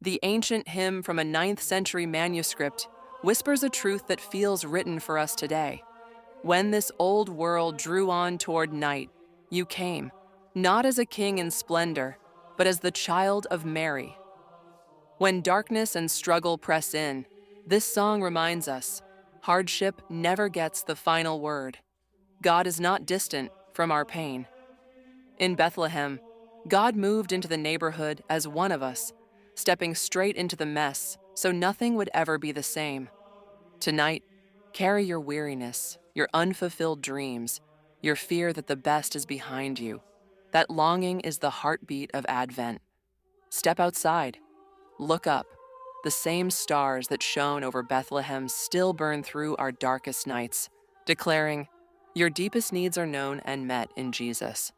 The ancient hymn from a ninth century manuscript whispers a truth that feels written for us today. When this old world drew on toward night, you came, not as a king in splendor, but as the child of Mary. When darkness and struggle press in, this song reminds us hardship never gets the final word. God is not distant from our pain. In Bethlehem, God moved into the neighborhood as one of us, stepping straight into the mess so nothing would ever be the same. Tonight, carry your weariness, your unfulfilled dreams, your fear that the best is behind you. That longing is the heartbeat of Advent. Step outside. Look up. The same stars that shone over Bethlehem still burn through our darkest nights, declaring, "Your deepest needs are known and met in Jesus."